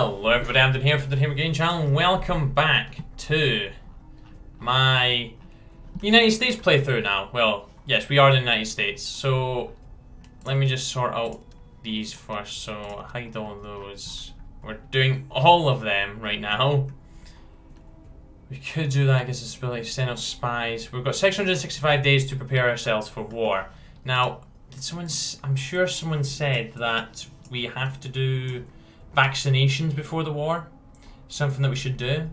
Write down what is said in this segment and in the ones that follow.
Hello everybody, I'm Dan here from the Hammer Gaming channel and welcome back to my United States playthrough now. Well, yes, we are in the United States, so let me just sort out these first, so hide all those. We're doing all of them right now. We could do that against the ability to send out spies. We've got 665 days to prepare ourselves for war. Now, I'm sure someone said that we have to do vaccinations before the war, something that we should do.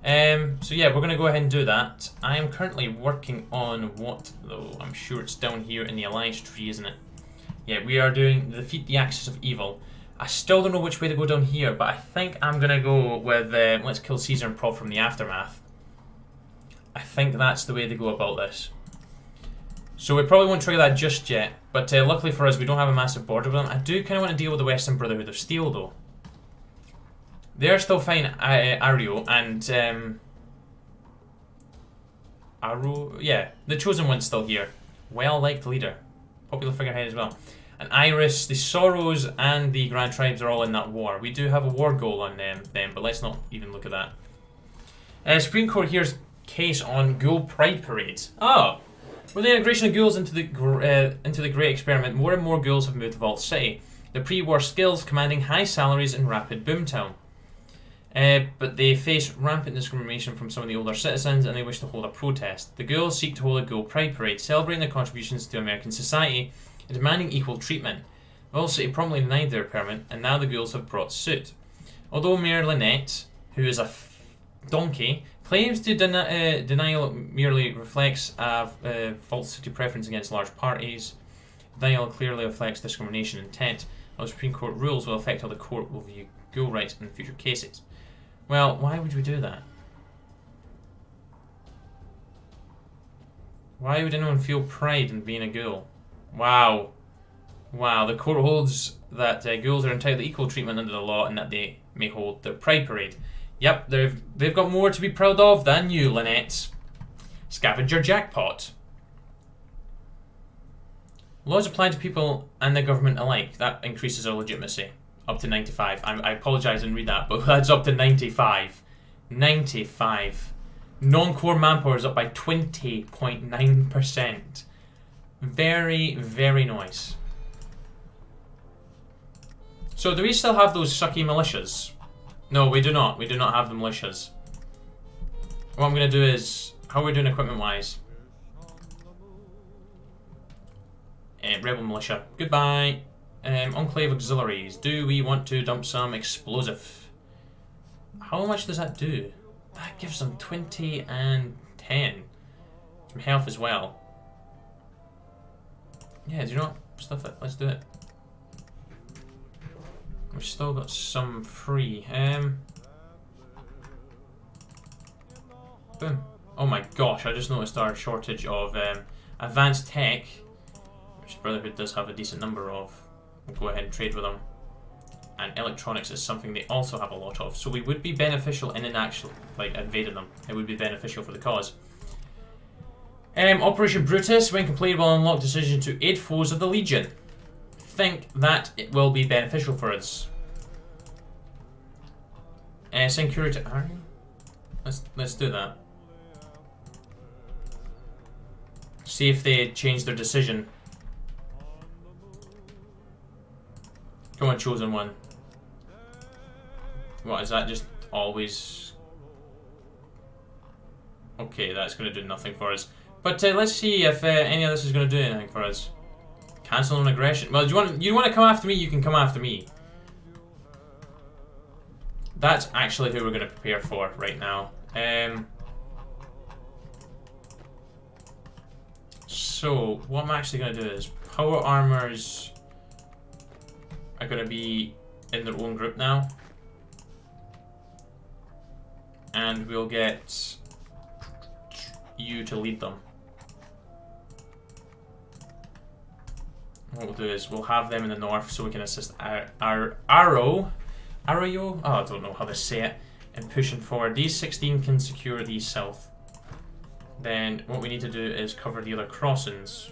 So yeah, we're going to go ahead and do that. I am currently working on what, though? I'm sure it's down here in the alliance tree, isn't it? Yeah, we are doing defeat the axis of evil. I still don't know which way to go down here, but I think I'm going to go with let's kill Caesar and Prov from the aftermath. I think that's the way to go about this. So we probably won't trigger that just yet, but luckily for us we don't have a massive border with them. I do kind of want to deal with the Western Brotherhood of Steel though. They're still fine, Ario, and yeah, the Chosen One's still here. Well-liked leader. Popular figurehead as well. And Iris, the Sorrows, and the Grand Tribes are all in that war. We do have a war goal on them, but let's not even look at that. Supreme Court here's case on Ghoul Pride Parades. Oh! With the integration of ghouls into the Great Experiment, more and more ghouls have moved to Vault City. The pre-war skills commanding high salaries in rapid boomtown. But they face rampant discrimination from some of the older citizens and they wish to hold a protest. The ghouls seek to hold a Ghoul Pride Parade, celebrating their contributions to American society and demanding equal treatment. Vault City promptly denied their permit and now the ghouls have brought suit. Although Mayor Lynette, who is a donkey, claims to denial merely reflects a Vault City preference against large parties. Denial clearly reflects discrimination intent. How the Supreme Court rules will affect how the court will view ghoul rights in future cases. Well, why would we do that? Why would anyone feel pride in being a ghoul? Wow. Wow, the court holds that ghouls are entitled to equal treatment under the law and that they may hold their pride parade. Yep, they've got more to be proud of than you, Lynette. Scavenger jackpot. Laws apply to people and the government alike. That increases our legitimacy. Up to 95. I apologise, I didn't read that, but that's up to 95. 95. Non-core manpower is up by 20.9%. Very, very nice. So do we still have those sucky militias? No, we do not. We do not have the militias. What I'm going to do is, how are we doing equipment-wise? Rebel militia. Goodbye. Enclave auxiliaries. Do we want to dump some explosive? How much does that do? That gives them 20 and 10. Some health as well. Yeah, do you know what? Stuff it. Let's do it. We've still got some free. Boom. Oh my gosh, I just noticed our shortage of advanced tech, which Brotherhood does have a decent number of. We'll go ahead and trade with them. And electronics is something they also have a lot of. So we would be beneficial in an actual, like, invading them. It would be beneficial for the cause. Operation Brutus, when completed, will unlock decision to aid foes of the Legion. Think that it will be beneficial for us. Send courier to Aryan? Let's do that. See if they change their decision. Come on, Chosen One. What, is that just always... Okay, that's going to do nothing for us. But let's see if any of this is going to do anything for us. Cancel on aggression. Well, you want to come after me, you can come after me. That's actually who we're going to prepare for right now. So, what I'm actually going to do is power armors are going to be in their own group now. And we'll get you to lead them. What we'll do is we'll have them in the north so we can assist our Arrow. Oh, I don't know how to say it. And pushing forward. These 16 can secure these south. Then what we need to do is cover the other crossings,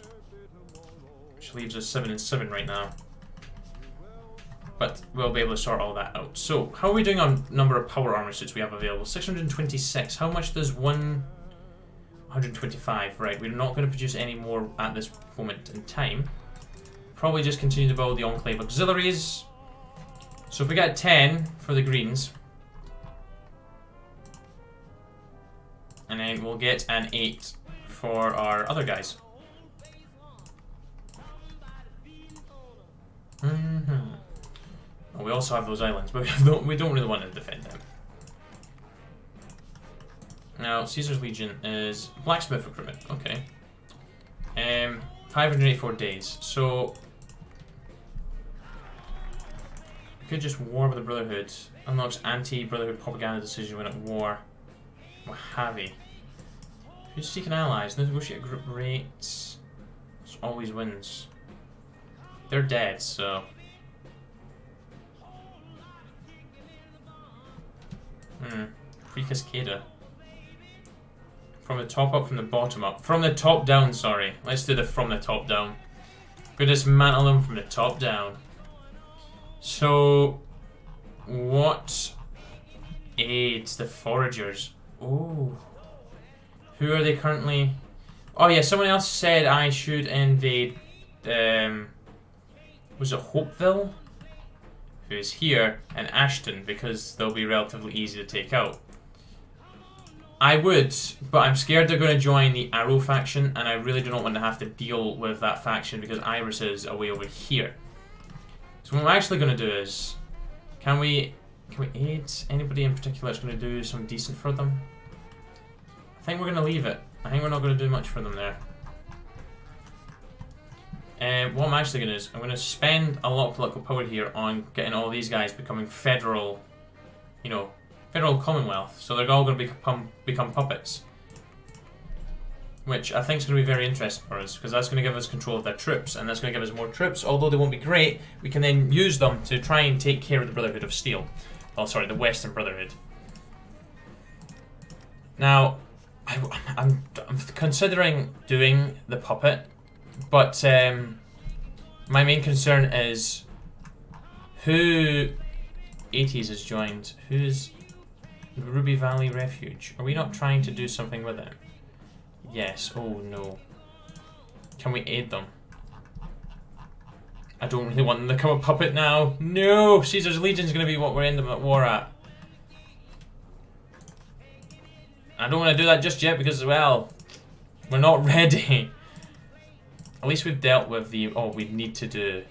which leaves us 7 and 7 right now. But we'll be able to sort all that out. So, how are we doing on number of power armor suits we have available? 626. How much does 125? Right, we're not going to produce any more at this moment in time. Probably just continue to build the Enclave auxiliaries. So if we get 10 for the greens, and then we'll get an 8 for our other guys. Well, we also have those islands, but we don't really want to defend them. Now, Caesar's Legion is blacksmith recruitment. Okay. 584 days. So we could just war with the Brotherhood. Unlocks anti-Brotherhood propaganda decision when at war. Mojave. Who's seeking allies? Negotiate group rates. This always wins. They're dead, so. Free Cascada. From the top up, from the bottom up. From the top down, sorry. Let's do the from the top down. We're gonna dismantle them from the top down. So, what aids the foragers? Oh. Who are they currently? Oh yeah, someone else said I should invade, was it Hopeville? Who is here, and Ashton, because they'll be relatively easy to take out. I would, but I'm scared they're going to join the Arrow faction, and I really do not want to have to deal with that faction because Iris is away over here. So what I'm actually going to do is, can we aid anybody in particular that's going to do some decent for them? I think we're going to leave it. I think we're not going to do much for them there. What I'm actually going to do is, I'm going to spend a lot of political power here on getting all these guys becoming federal, you know, federal commonwealth. So they're all going to become puppets. Which I think is going to be very interesting for us, because that's going to give us control of their troops, and that's going to give us more troops. Although they won't be great, we can then use them to try and take care of the Brotherhood of Steel. Oh, sorry, the Western Brotherhood. Now, I'm considering doing the puppet, but my main concern is who 80s has joined. Who's the Ruby Valley Refuge? Are we not trying to do something with it? Yes. Oh no. Can we aid them? I don't really want them to become a puppet now. No! Caesar's Legion's going to be what we're ending at war at. I don't want to do that just yet because, well, we're not ready. At least we've dealt with the... Oh, we need to do...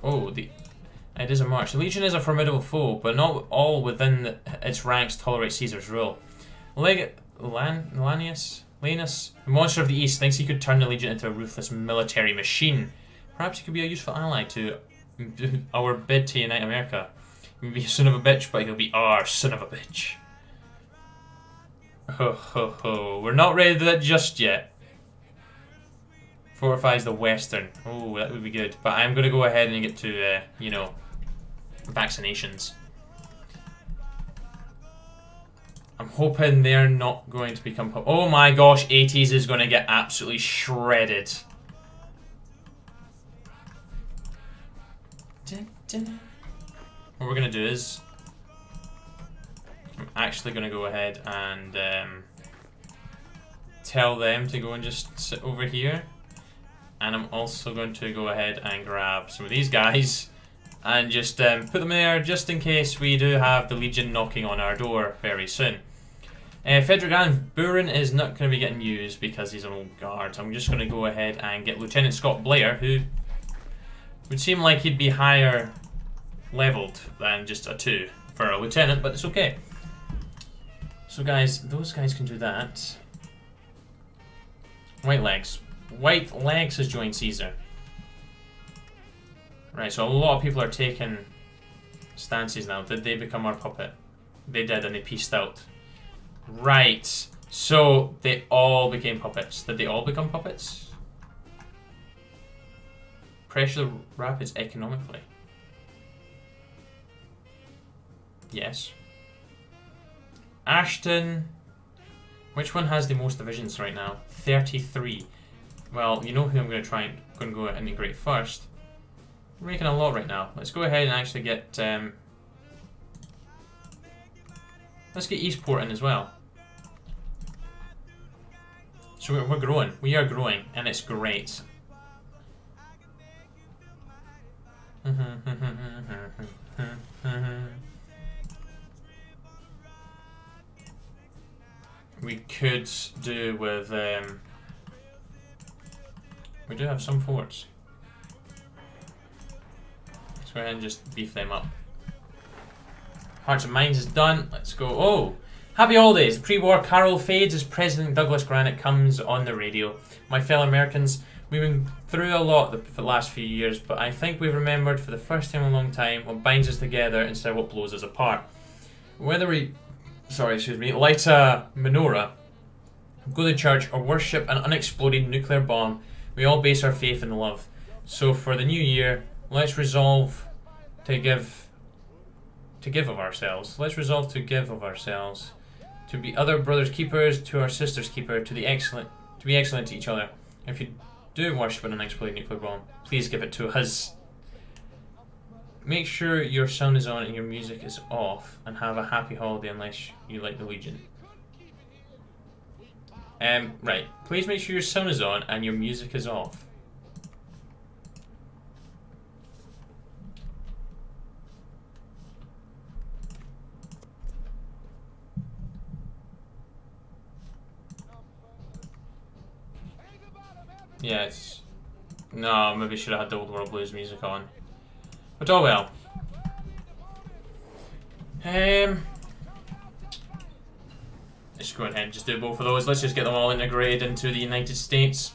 Oh, it is a march. The Legion is a formidable foe, but not all within its ranks tolerate Caesar's rule. Lanus, the monster of the East, thinks he could turn the Legion into a ruthless military machine. Perhaps he could be a useful ally to our bid to unite America. He may be a son of a bitch, but he'll be our son of a bitch. Ho ho ho. We're not ready to do that just yet. Fortifies the Western. Oh, that would be good. But I'm going to go ahead and get to, you know, vaccinations. I'm hoping they're not going to become... Oh my gosh, 80s is going to get absolutely shredded. What we're going to do is... I'm actually going to go ahead and tell them to go and just sit over here. And I'm also going to go ahead and grab some of these guys and just put them there just in case we do have the Legion knocking on our door very soon. Frederick Van Buren is not going to be getting used because he's an old guard. I'm just going to go ahead and get Lieutenant Scott Blair, who would seem like he'd be higher leveled than just a 2 for a lieutenant, but it's okay. So guys, those guys can do that. White Legs. White Legs has joined Caesar. Right, so a lot of people are taking stances now. Did they become our puppet? They did, and they pieced out. Right, so they all became puppets. Did they all become puppets? Pressure the rapids economically. Yes. Ashton. Which one has the most divisions right now? 33. Well, you know who I'm going to try and go integrate first. We're making a lot right now. Let's go ahead and actually get... let's get Eastport in as well. So we're growing. We are growing, and it's great. We could do with... we do have some forts. Let's go ahead and just beef them up. Hearts and Minds is done. Let's go. Oh! Happy holidays! The pre-war carol fades as President Douglas Granite comes on the radio. My fellow Americans, we've been through a lot for the last few years, but I think we've remembered for the first time in a long time what binds us together instead of what blows us apart. Whether we, light a menorah, go to church, or worship an unexploded nuclear bomb, we all base our faith in love. So for the new year, let's resolve to give of ourselves. Let's resolve to give of ourselves. To be other brothers' keepers, to our sisters' keeper, to be excellent to each other. If you do worship an unexploded nuclear bomb, please give it to us. Make sure your sound is on and your music is off, and have a happy holiday unless you like the Legion. Right. Please make sure your sound is on and your music is off. Yeah, it's... No, maybe should have had the Old World Blues music on. But oh well. Let's go ahead and just do both of those. Let's just get them all integrated into the United States.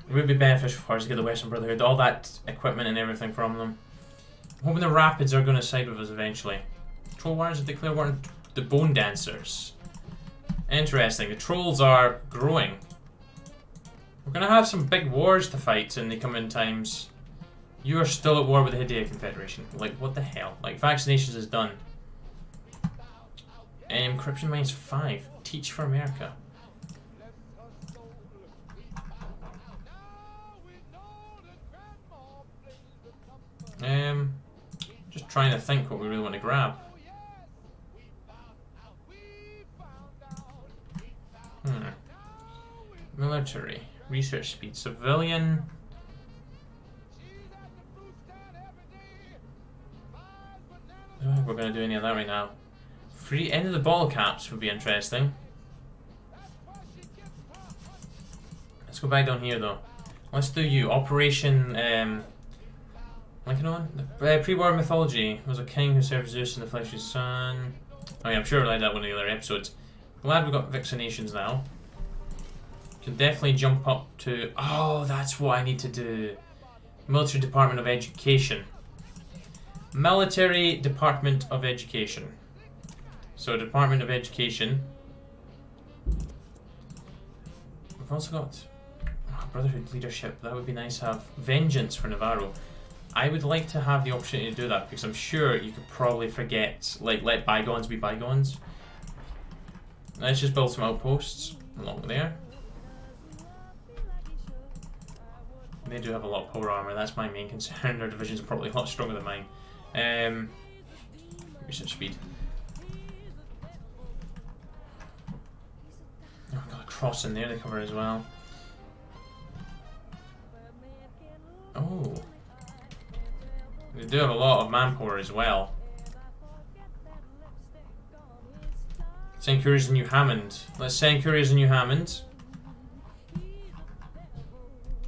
It would be beneficial for us to get the Western Brotherhood, all that equipment and everything from them. I'm hoping the Rapids are going to side with us eventually. Troll Warriors have declared war on the Bone Dancers. Interesting. The trolls are growing. We're going to have some big wars to fight in the coming times. You are still at war with the Hidea Confederation. Like, what the hell? Like, vaccinations is done. Encryption Mines 5. Teach for America. Just trying to think what we really want to grab. Military. Research speed. Civilian. I don't think we're going to do any of that right now. Free end of the bottle caps would be interesting. Let's go back down here though. Let's do you. Operation Lincoln on? Pre-war mythology was a king who served Zeus in the flesh of his son. Oh yeah, I'm sure I liked that one of the other episodes. Glad we got vaccinations now. Can definitely jump up to... Oh, that's what I need to do. Military Department of Education. Military Department of Education. So, Department of Education. We've also got Brotherhood Leadership. That would be nice to have. Vengeance for Navarro. I would like to have the opportunity to do that because I'm sure you could probably forget, like, let bygones be bygones. Let's just build some outposts along there. They do have a lot of power armor. That's my main concern. Their divisions are probably a lot stronger than mine. Research speed. Oh, I've got a cross in there to cover as well. Oh. They do have a lot of manpower as well. Send couriers to New Hammond. Let's send couriers to New Hammond.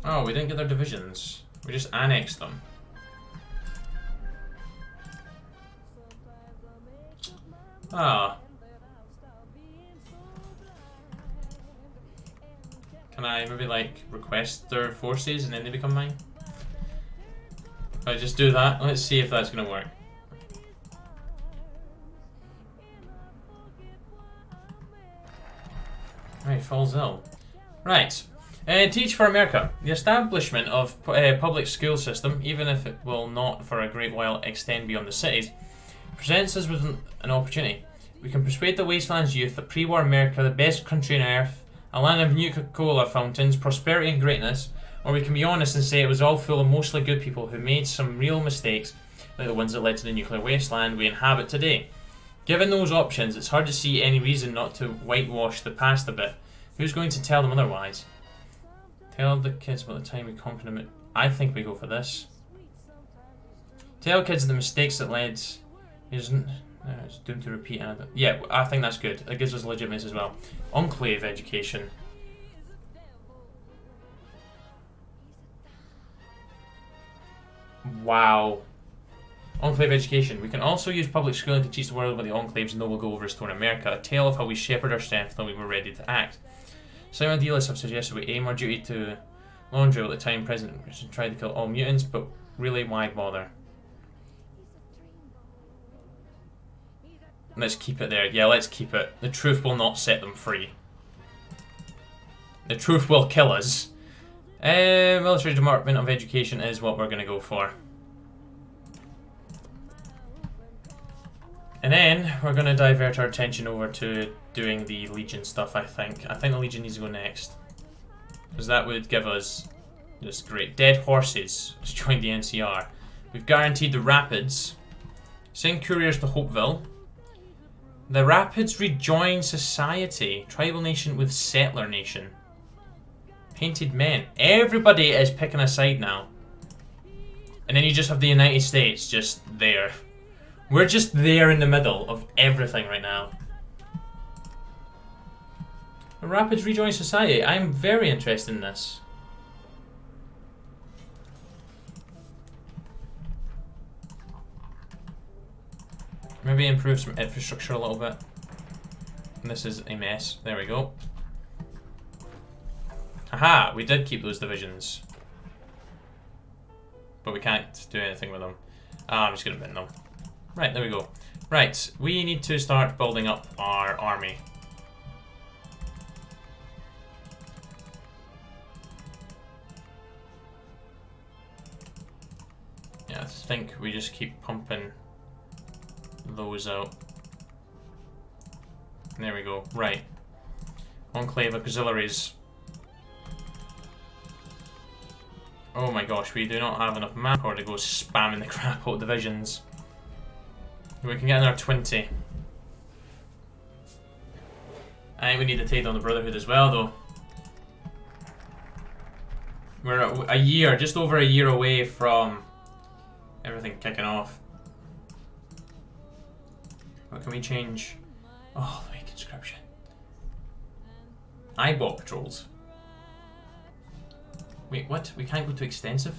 Oh, we didn't get their divisions. We just annexed them. Ah. Can I maybe like request their forces and then they become mine? If I just do that, let's see if that's gonna work. Right, falls ill. Right. Teach for America. The establishment of public school system, even if it will not for a great while extend beyond the cities, presents us with an opportunity. We can persuade the Wasteland's youth that pre-war America, the best country on earth, A land of Nuka-Cola fountains, prosperity and greatness, or we can be honest and say it was all full of mostly good people who made some real mistakes, like the ones that led to the nuclear wasteland we inhabit today. Given those options, it's hard to see any reason not to whitewash the past a bit. Who's going to tell them otherwise? Tell the kids about the time we conquered them. I think we go for this. Tell kids the mistakes that led isn't it's doomed to repeat another. Yeah, I think that's good. It gives us legitimacy as well. Enclave education. Wow. Enclave education. We can also use public schooling to teach the world about the Enclave's noble goal of restoring America, a tale of how we shepherded our strength until we were ready to act. Some idealists have suggested we aim our duty to laundry at the time President tried to kill all mutants, but really, why bother? Let's keep it there. Yeah, let's keep it. The truth will not set them free. The truth will kill us. Military Department of Education is what we're going to go for. And then we're going to divert our attention over to doing the Legion stuff, I think. I think the Legion needs to go next. Because that would give us just great. Dead horses. Let's join the NCR. We've guaranteed the Rapids. Send couriers to Hopeville. The Rapids rejoin society. Tribal nation with settler nation. Painted men. Everybody is picking a side now. And then you just have the United States just there. We're just there in the middle of everything right now. The Rapids rejoin society. I'm very interested in this. Maybe improve some infrastructure a little bit. And this is a mess. There we go. Aha! We did keep those divisions. But we can't do anything with them. I'm just going to bin them. Right, there we go. Right, we need to start building up our army. Yeah, I think we just keep pumping those out. There we go. Right. Enclave auxiliaries. Oh my gosh, we do not have enough manpower to go spamming the crap out of divisions. We can get another 20. I think we need to take down the Brotherhood as well, though. We're a year, just over a year away from everything kicking off. What can we change? Oh, the conscription. Eyeball patrols. Wait, what? We can't go to extensive?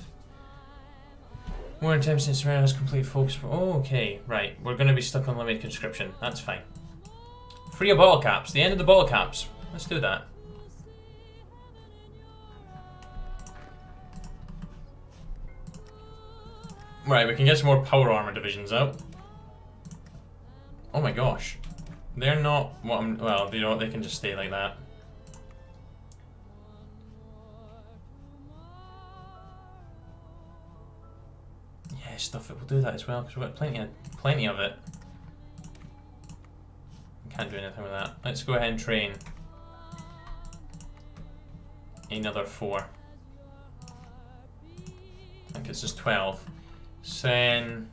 More attempts to surround us complete focus. Oh, okay, right. We're going to be stuck on limited conscription. That's fine. Free of bottle caps. The end of the bottle caps. Let's do that. Right, we can get some more power armor divisions out. Oh my gosh. They're not what I'm... Well, you know what? They can just stay like that. Yeah, stuff it. We'll do that as well because we've got plenty of it. Can't do anything with that. Let's go ahead and train another 4. I think it's just 12. Sen.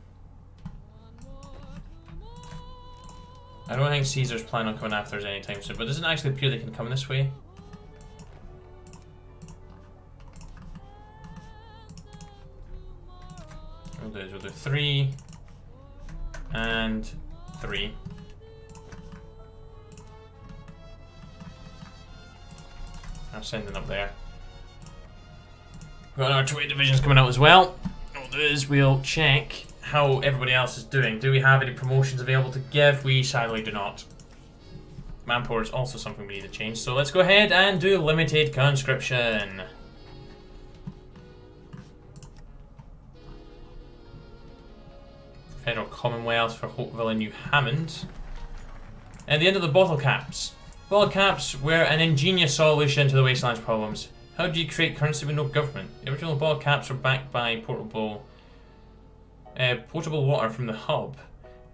I don't think Caesar's planning on coming after us anytime soon, but doesn't it actually appear they can come this way? We'll do 3 and 3. I'm sending up there. We've got our 20 divisions coming out as well. What we'll do is we'll check how everybody else is doing. Do we have any promotions available to give? We sadly do not. Manpower is also something we need to change, so let's go ahead and do limited conscription. Federal Commonwealth for Hopeville and New Hammond. And the end of the bottle caps. Bottle caps were an ingenious solution to the wasteland's problems. How do you create currency with no government? The original bottle caps were backed by potable water from the hub.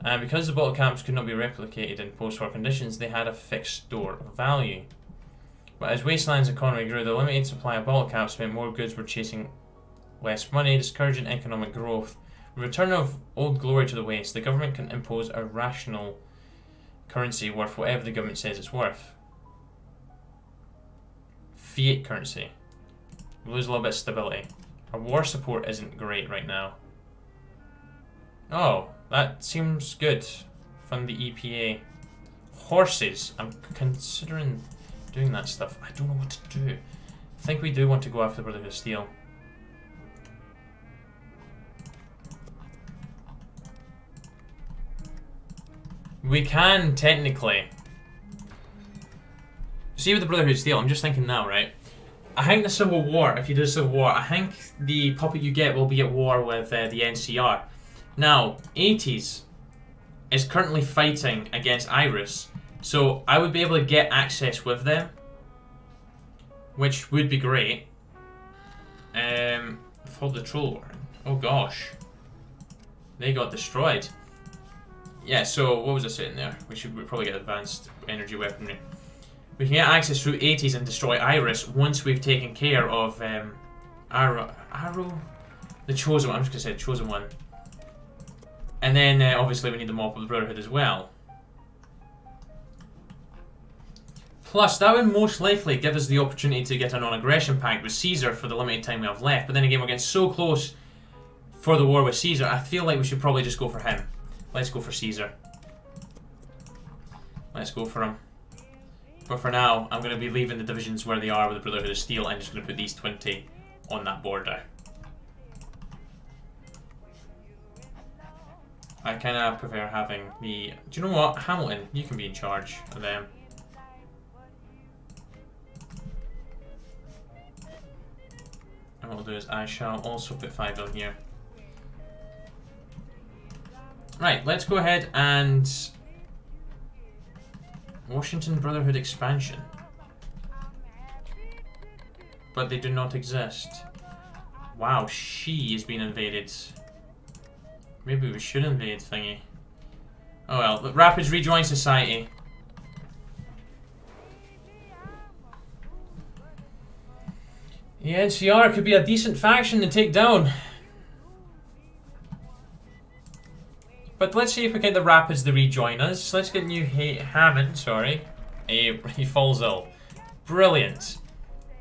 And because the bottle caps could not be replicated in post-war conditions, they had a fixed store of value. But as Wasteland's economy grew, the limited supply of bottle caps meant more goods were chasing less money, discouraging economic growth. With the return of old glory to the West, the government can impose a rational currency worth whatever the government says it's worth. Fiat currency. We lose a little bit of stability. Our war support isn't great right now. Oh, that seems good. Fund the EPA. Horses. I'm considering doing that stuff. I don't know what to do. I think we do want to go after the Brotherhood of Steel. We can technically. See with the Brotherhood of Steel, I'm just thinking now, right? I think the Civil War, if you do the Civil War, I think the puppet you get will be at war with the NCR. Now, 80s is currently fighting against Iris, so I would be able to get access with them, which would be great. Followed the Troll War. Oh gosh. They got destroyed. Yeah, so what was I saying there? We'd probably get advanced energy weaponry. We can get access through 80s and destroy Iris once we've taken care of Arrow? The Chosen One. I'm just going to say Chosen One. And then obviously we need the Mob of the Brotherhood as well. Plus, that would most likely give us the opportunity to get a non-aggression pact with Caesar for the limited time we have left. But then again, we're getting so close for the war with Caesar, I feel like we should probably just go for him. Let's go for Caesar. Let's go for him. But for now, I'm going to be leaving the divisions where they are with the Brotherhood of Steel and just going to put these 20 on that border. I kind of prefer having the... Do you know what? Hamilton, you can be in charge of them. And what I'll do is I shall also put 5 on here. Right, let's go ahead and... Washington Brotherhood expansion. But they do not exist. Wow, she is being invaded. Maybe we should invade thingy. Oh well, the Rapids rejoin society. The NCR could be a decent faction to take down. But let's see if we get the Rapids to rejoin us. Let's get new Hammond, sorry. He falls ill. Brilliant.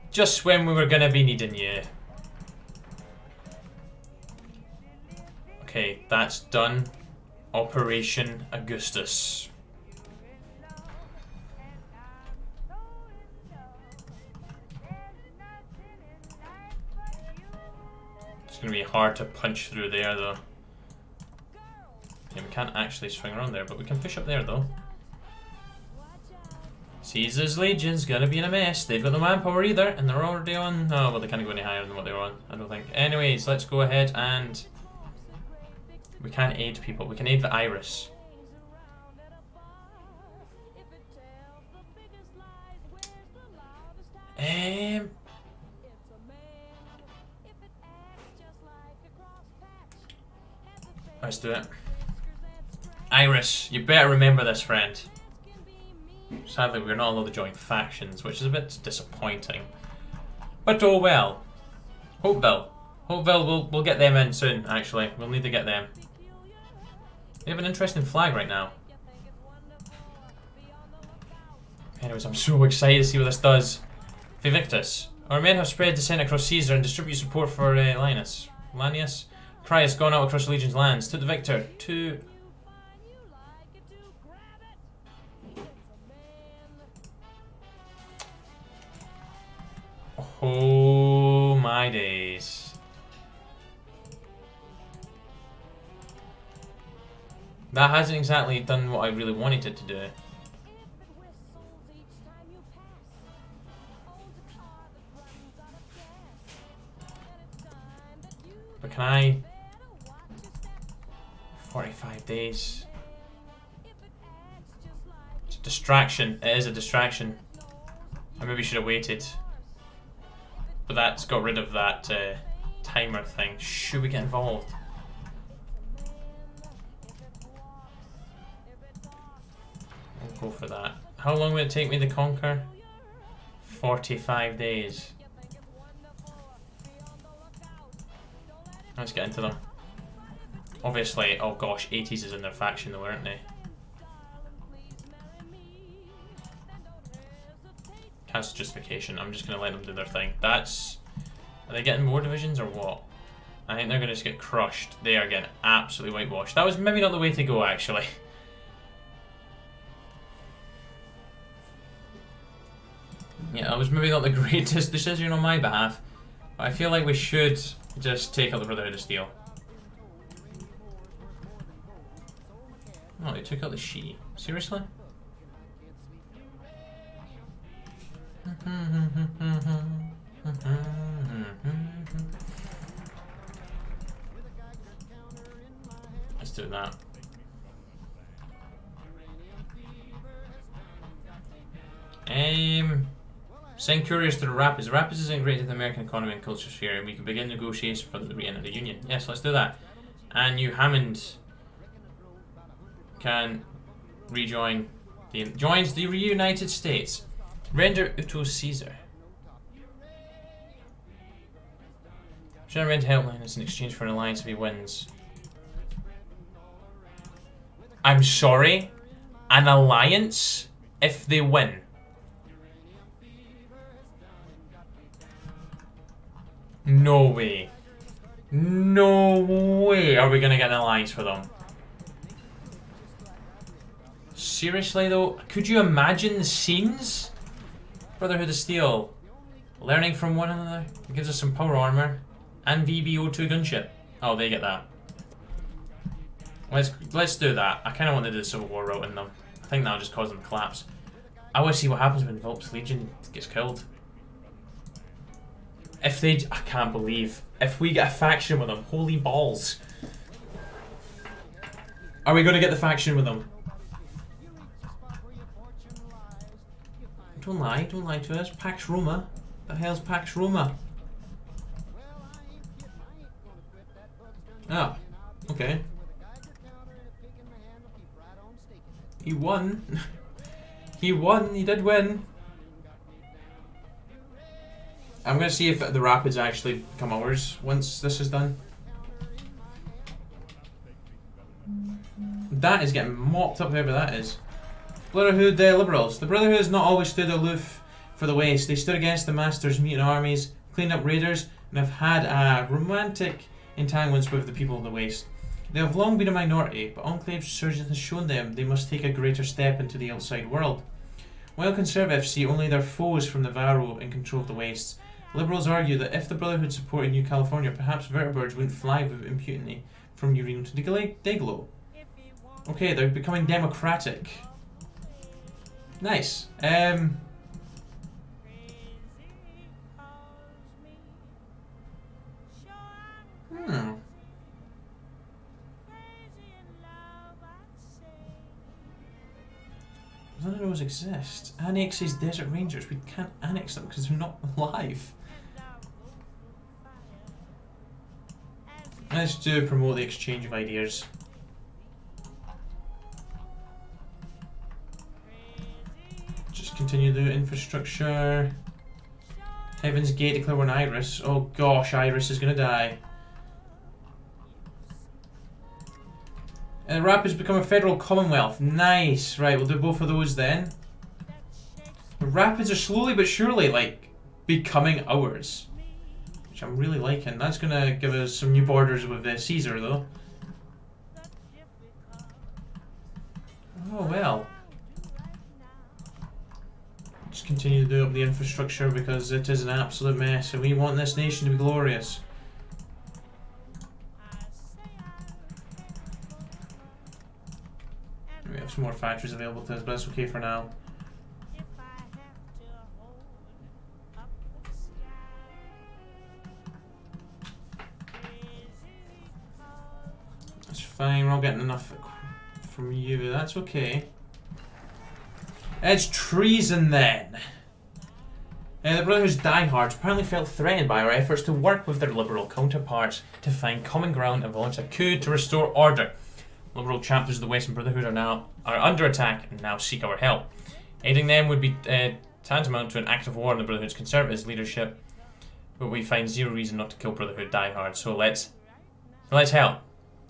Just when we were going to be needing you. Okay, that's done. Operation Augustus. It's going to be hard to punch through there though. Yeah, we can't actually swing around there, but we can push up there though. Caesar's Legion's gonna be in a mess. They've got no manpower either, and they're already on... Oh, well, they can't go any higher than what they were on, I don't think. Anyways, let's go ahead and... We can aid people. We can aid the Iris. Let's do it. Iris, you better remember this, friend. Sadly, we're not allowed to join factions, which is a bit disappointing. But oh well. Hopeville. Hopeville, we'll get them in soon, actually. We'll need to get them. They have an interesting flag right now. Anyways, I'm so excited to see what this does. Vivictus. Our men have spread descent across Caesar and distribute support for Linus. Lanius? Cry has gone out across the Legion's lands. To the victor. To... Oh my days. That hasn't exactly done what I really wanted it to do. But can I... 45 days. It's a distraction. It is a distraction. I maybe should have waited. But that's got rid of that timer thing. Should we get involved? We'll go for that. How long will it take me to conquer? 45 days. Let's get into them. Obviously, oh gosh, 80s is in their faction though, aren't they? Cancel justification. I'm just going to let them do their thing. That's... Are they getting more divisions or what? I think they're going to just get crushed. They are getting absolutely whitewashed. That was maybe not the way to go, actually. Yeah, that was maybe not the greatest decision on my behalf. But I feel like we should just take out the Brotherhood of Steel. Oh, they took out the Shi. Seriously? Let's do that. Send couriers to the Rapids. The Rapids is integrated in the American economy and culture sphere, and we can begin negotiations for the re-enter the Union. Yes, let's do that. And you Hammond can rejoin joins the reunited states. Render Uto Caesar. Should I rent Helpline in exchange for an alliance if he wins? I'm sorry? An alliance if they win? No way. No way are we gonna get an alliance for them. Seriously though, could you imagine the scenes? Brotherhood of Steel. Learning from one another. It gives us some power armor. And VBO2 gunship. Oh, they get that. Let's do that. I kind of want to do the Civil War route in them. I think that'll just cause them to collapse. I want to see what happens when Volp's Legion gets killed. If they... I can't believe. If we get a faction with them. Holy balls. Are we going to get the faction with them? Don't lie to us. Pax Roma. The hell's Pax Roma? Ah, okay. He won. He won. He did win. I'm gonna see if the Rapids actually become ours once this is done. That is getting mopped up, whoever that is. Brotherhood Liberals. The Brotherhood has not always stood aloof for the West. They stood against the Masters' mutant armies, cleaned up raiders, and have had a romantic entanglements with the people of the West. They have long been a minority, but Enclave's resurgence has shown them they must take a greater step into the outside world. While Conservatives see only their foes from Navarro in control of the West, Liberals argue that if the Brotherhood supported New California, perhaps vertibirds wouldn't fly with impunity from New Reno to Dayglow. Okay, they're becoming democratic. Nice. None of those exist. Annex these Desert Rangers. We can't annex them because they're not alive. Let's do promote the exchange of ideas. Just continue the infrastructure. Heaven's Gate declare one Iris. Oh gosh, Iris is gonna die. And Rapids become a federal commonwealth. Nice. Right, we'll do both of those then. The Rapids are slowly but surely, like, becoming ours. Which I'm really liking. That's going to give us some new borders with Caesar, though. Oh, well. Just continue to do up the infrastructure because it is an absolute mess. And we want this nation to be glorious. We have some more factories available to us, but that's okay for now. That's fine, we're not getting enough from you, that's okay. It's treason then! The Brotherhood's diehards apparently felt threatened by our efforts to work with their liberal counterparts to find common ground and launch a coup to restore order. Liberal chapters of the Western Brotherhood are under attack and now seek our help. Aiding them would be tantamount to an act of war in the Brotherhood's Conservatives' leadership, but we find zero reason not to kill Brotherhood diehard, so let's help.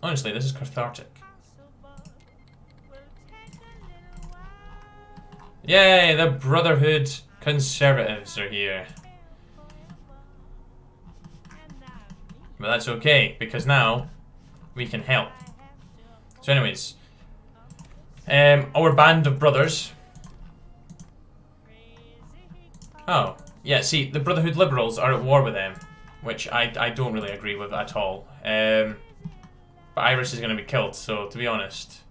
Honestly, this is cathartic. Yay, the Brotherhood Conservatives are here. But that's okay, because now we can help. So anyways, our band of brothers. Oh, yeah, see, the Brotherhood Liberals are at war with them, which I don't really agree with at all. But Iris is going to be killed, so to be honest,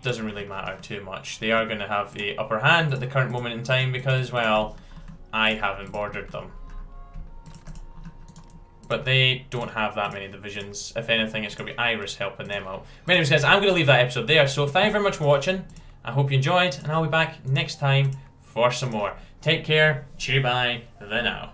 doesn't really matter too much. They are going to have the upper hand at the current moment in time because, well, I haven't bordered them. But they don't have that many divisions. If anything, it's going to be Iris helping them out. But anyways, guys, I'm going to leave that episode there. So thank you very much for watching. I hope you enjoyed, and I'll be back next time for some more. Take care. Cheerio, bye. The now.